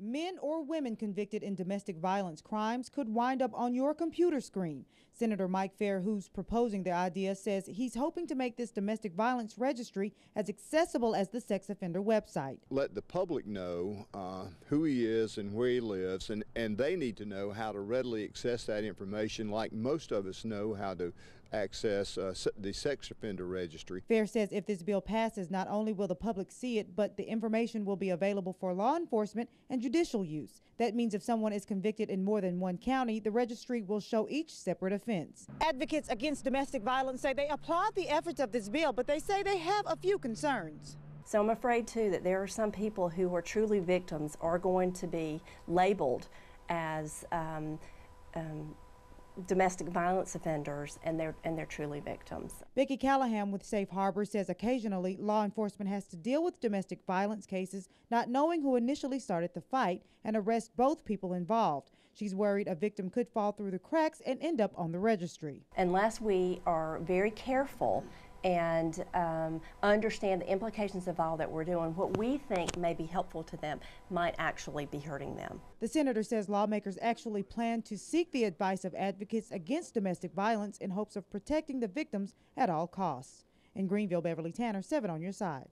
Men or women convicted in domestic violence crimes could wind up on your computer screen. Senator Mike Fair, who's proposing the idea, says he's hoping to make this domestic violence registry as accessible as the sex offender website. Let the public know who he is and where he lives, and they need to know how to readily access that information, like most of us know how to access the sex offender registry. Fair says if this bill passes, not only will the public see it, but the information will be available for law enforcement and judicial use. That means if someone is convicted in more than one county, the registry will show each separate offense. Advocates against domestic violence say they applaud the efforts of this bill, but they say they have a few concerns. So I'm afraid, too, that there are some people who are truly victims are going to be labeled as domestic violence offenders, and they're truly victims. Vicki Callahan with Safe Harbor says occasionally law enforcement has to deal with domestic violence cases not knowing who initially started the fight and arrest both people involved. She's worried a victim could fall through the cracks and end up on the registry. Unless we are very careful and understand the implications of all that we're doing, what we think may be helpful to them might actually be hurting them. The senator says lawmakers actually plan to seek the advice of advocates against domestic violence in hopes of protecting the victims at all costs. In Greenville, Beverly Tanner, 7 on your side.